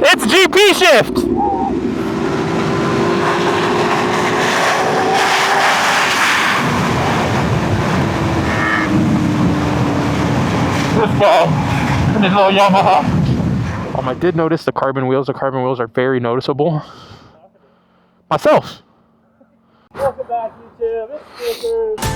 It's GP shift! This guy and his little Yamaha. I did notice the carbon wheels. The carbon wheels are very noticeable. Myself. Welcome back, YouTube. It's STICKERZ.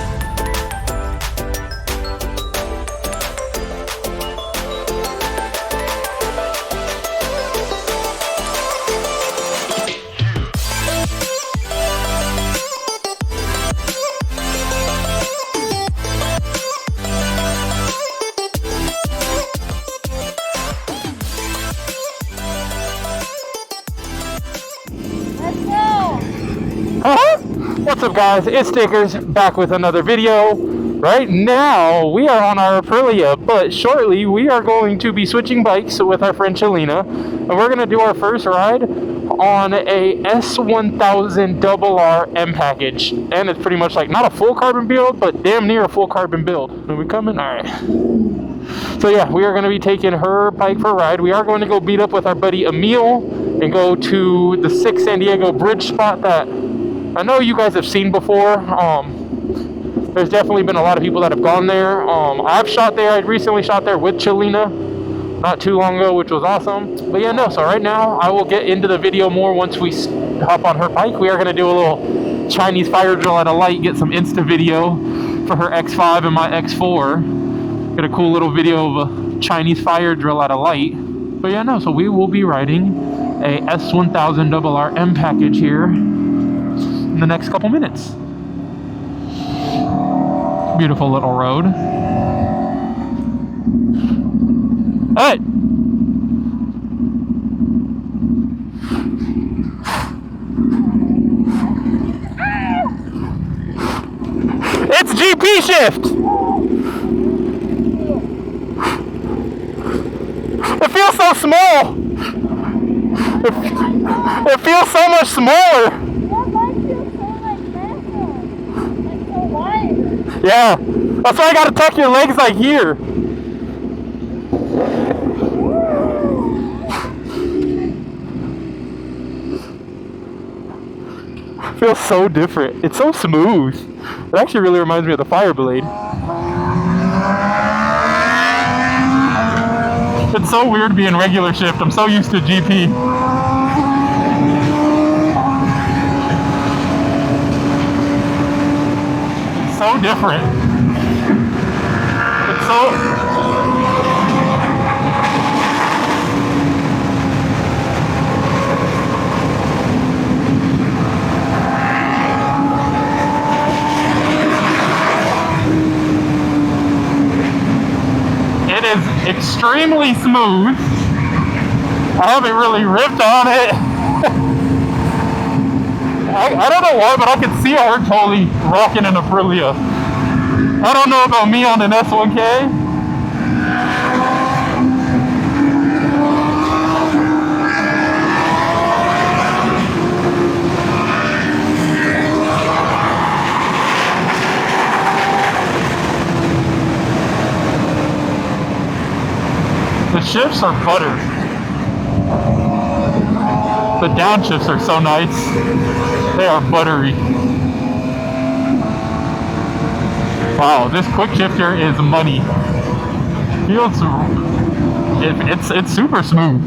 What's up, guys? It's STICKERZ back with another video. Right now we are on our Aprilia, but shortly we are going to be switching bikes with our friend Chelina, and we're going to do our first ride on a S1KRR M package. And it's pretty much like not a full carbon build, but damn near a full carbon build. Are we coming? Alright. So yeah, we are going to be taking her bike for a ride. We are going to go meet up with our buddy Emil and go to the 6 San Diego bridge spot that I know you guys have seen before. There's definitely been a lot of people that have gone there. I've shot there. I recently shot there with Chelina not too long ago, which was awesome. But yeah, no, so right now I will get into the video more once we hop on her bike. We are going to do a little Chinese fire drill at a light, get some Insta video for her X5 and my X4. Get a cool little video of a Chinese fire drill at a light. But yeah, no, so we will be riding a S1000RR M package here in the next couple minutes. Beautiful little road. Hey! It's GP shift! It feels so small! It feels so much smaller! Yeah, that's why I gotta tuck your legs like here. Feels so different. It's so smooth. It actually really reminds me of the Fireblade. It's so weird being regular shift. I'm so used to GP. So different. It's so... It is extremely smooth. I haven't really ripped on it. I don't know why, but I can see her totally rocking an Aprilia. I don't know about me on an S1K. The shifts are butter. The downshifts are so nice. They are buttery. Wow, this quick shifter is money. Feels it's super smooth.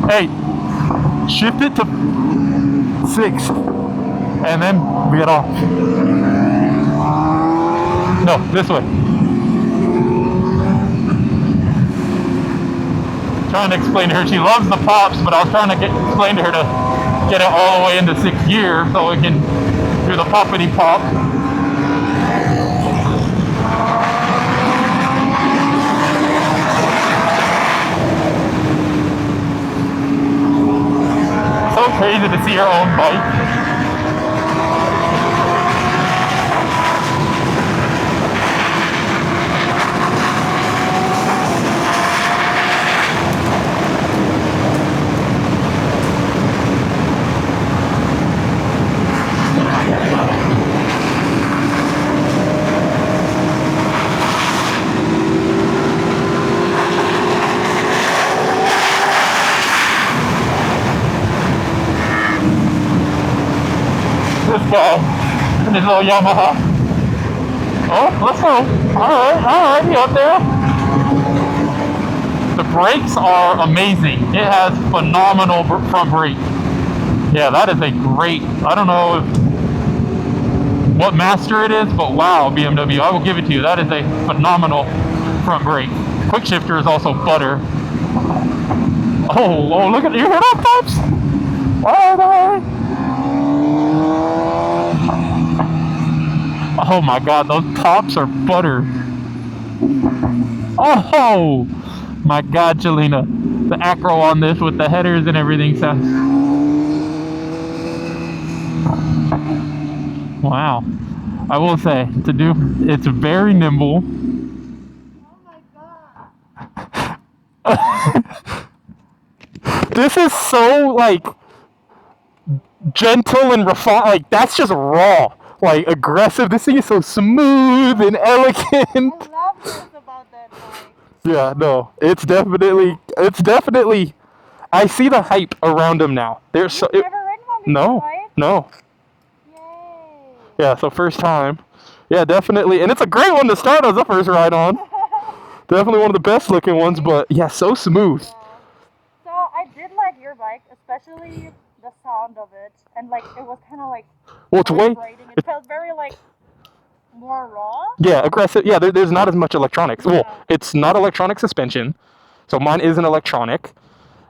Hey, shift it to 6th and then get off. No, this way. Trying to explain to her, she loves the pops, but I was trying to explain to her to get it all the way into 6th gear so we can do the poppity pop. So crazy to see her own bike. guy in his little Yamaha. Oh, let's go. Alright, he up there. The brakes are amazing. It has phenomenal front brake. Yeah, that is a great, I don't know what master it is, but wow, BMW, I will give it to you. That is a phenomenal front brake. Quick shifter is also butter. Oh, look at, you hear that, Pops? Oh my God, those pops are butter. Oh my God, Jelena, the acro on this with the headers and everything sounds. Wow, I will say it's very nimble. Oh my God. This is so like gentle and refined. Like that's just raw. Like aggressive. This thing is so smooth and elegant. I love this about that bike. Yeah, no, it's definitely. I see the hype around them now. There's so. You've never ridden one before, No, right? no. Yay. Yeah, so first time. Yeah, definitely, and it's a great one to start as a first ride on. Definitely one of the best looking ones, but yeah, so smooth. Yeah. So I did like your bike, especially the sound of it, and like it was kind of like. Well, it's way. vibrating. It felt very like more raw. Yeah, aggressive. Yeah, there's not as much electronics. Yeah. Well, it's not electronic suspension, so mine isn't electronic.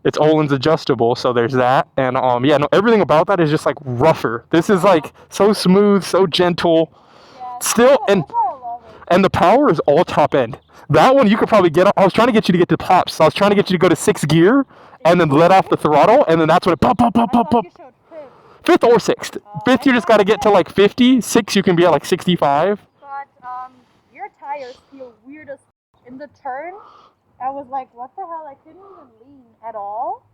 It's Olin's adjustable, so there's that. And yeah, no, everything about that is just like rougher. This is like so smooth, so gentle. Yeah. Still, and That's why I love it. and the power is all top end. That one you could probably get. I was trying to get you to get to pops. So I was trying to get you to go to 6th gear and then let off the throttle, and then that's when it pop. I thought you showed fifth. 5th or 6th. 5th you just got to get to like 50. 6 you can be at like 65. But your tires feel weird as in the turn. I was like, what the hell? I couldn't even lean at all.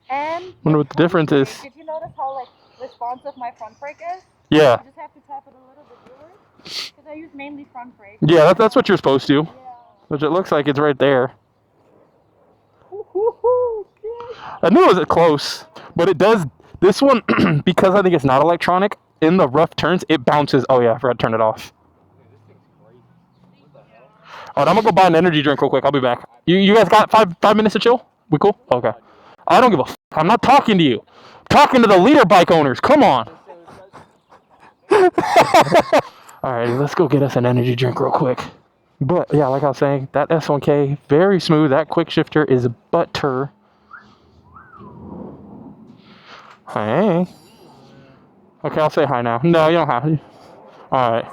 And Wonder what the difference is. Did you notice how like responsive my front brake is? Yeah. You just have to tap it a little bit lower. Because I use mainly front brake. Yeah, that's what you're supposed to. Yeah. Which it looks like it's right there. Shit. I knew it was close, but it does. This one, because I think it's not electronic, in the rough turns, it bounces. Oh yeah, I forgot to turn it off. All right, I'm gonna go buy an energy drink real quick. I'll be back. You guys got five minutes to chill? We cool? Okay. I don't give a f. I'm not talking to you. I'm talking to the leader bike owners. Come on. All right, let's go get us an energy drink real quick. But yeah, like I was saying, that S1K, very smooth. That quick shifter is butter. Hey. Okay, I'll say hi now. No, you don't have to. All right.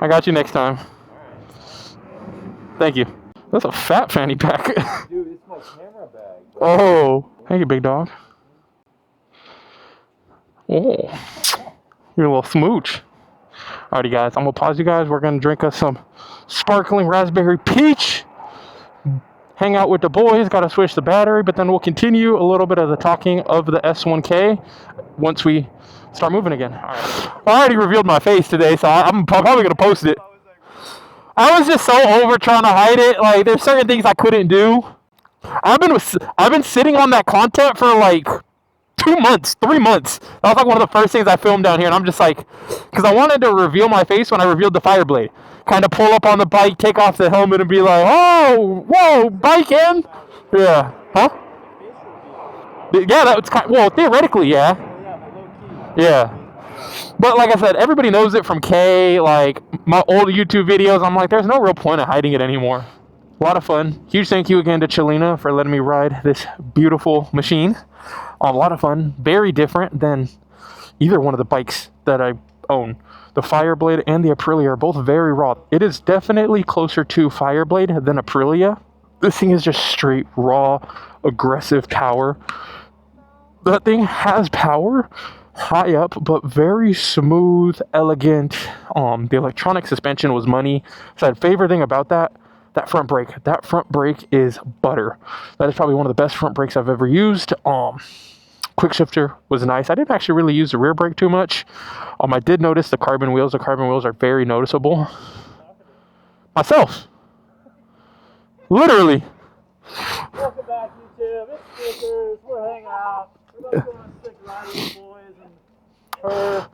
I got you next time. Thank you. That's a fat fanny pack. Dude, it's my camera bag. Oh. Thank you, big dog. Oh. You're a little smooch. Alrighty, guys. I'm going to pause you guys. We're going to drink us some sparkling raspberry peach. Hang out with the boys. Got to switch the battery. But then we'll continue a little bit of the talking of the S1K once we start moving again. All right. I already revealed my face today, so I'm probably going to post it. I was just so over trying to hide it. Like, there's certain things I couldn't do. I've been sitting on that content for like 2 months, 3 months. That was like one of the first things I filmed down here, and I'm just like, because I wanted to reveal my face when I revealed the Fireblade. Kind of pull up on the bike, take off the helmet, and be like, oh, whoa, bike in? Yeah. Huh? Yeah, that's kind of, well, theoretically, yeah. Yeah. But like I said, everybody knows it from K, like my old YouTube videos. I'm like, there's no real point of hiding it anymore. A lot of fun. Huge thank you again to Chelina for letting me ride this beautiful machine. A lot of fun. Very different than either one of the bikes that I own. The Fireblade and the Aprilia are both very raw. It is definitely closer to Fireblade than Aprilia. This thing is just straight raw, aggressive power. That thing has power high up, but very smooth, elegant. The electronic suspension was money. So the favorite thing about that front brake. That front brake is butter. That is probably one of the best front brakes I've ever used. Quick shifter was nice. I didn't actually really use the rear brake too much. I did notice the carbon wheels. The carbon wheels are very noticeable. Myself. Literally. Welcome back, YouTube. It's STICKERZ. We're hanging out. We're going to go on a stick ride with the boys. And her.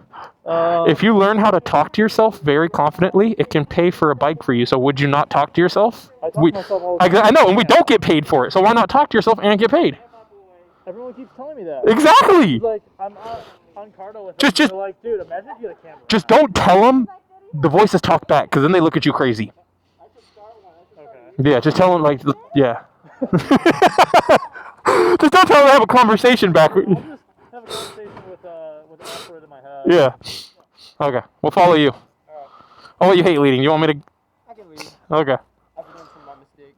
If you learn how to talk to yourself very confidently, it can pay for a bike for you. So would you not talk to yourself? I talk to myself all the time. I know, and we don't get paid for it. So why not talk to yourself and get paid? Everyone keeps telling me that. Exactly. It's like, I'm on Cardo with Just- them. They're like, dude, imagine if you had a camera. Just don't tell them the voices talk back, because then they look at you crazy. Okay. Yeah, just tell them, like, yeah. Just don't tell them to have a conversation back. I'll just have a conversation with an Android in my head. Yeah. Okay, we'll follow you. Oh, you hate leading. You want me to? I can leave. Okay. I've done some of my mistakes.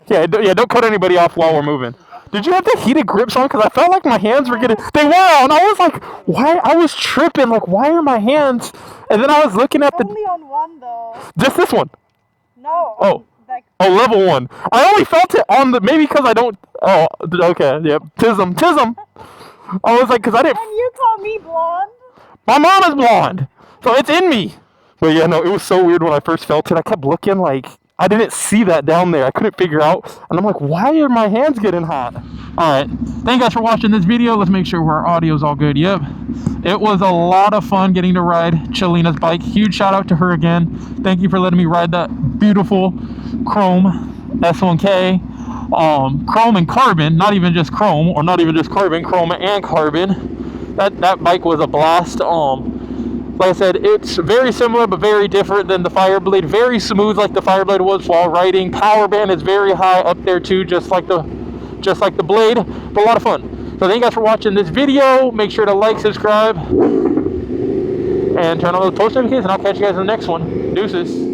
Yeah, don't cut anybody off while we're moving. Did you have the heated grips on? Because I felt like my hands were getting... They were on. I was like, why? I was tripping. Like, why are my hands... And then I was looking at the... Only on one though. Just this one. No. Oh. Like, Oh, level 1. I only felt it on the... Maybe because I don't... Oh, okay. Yep. Tism. I was like, because I didn't... and you call me blonde? My mom is blonde. So it's in me. But yeah, no, it was so weird when I first felt it. I kept looking like... I didn't see that down there. I couldn't figure out. And I'm like, why are my hands getting hot? Alright. Thank you guys for watching this video. Let's make sure our audio's all good. Yep. It was a lot of fun getting to ride Chelina's bike. Huge shout out to her again. Thank you for letting me ride that beautiful chrome S1K. Chrome and carbon. Not even just chrome. Or not even just carbon. Chrome and carbon. That bike was a blast. Like I said, it's very similar but very different than the Fireblade. Very smooth like the Fireblade was while riding. Power band is very high up there too, just like the Blade. But a lot of fun. So thank you guys for watching this video. Make sure to like, subscribe, and turn on those post notifications, and I'll catch you guys in the next one. Deuces.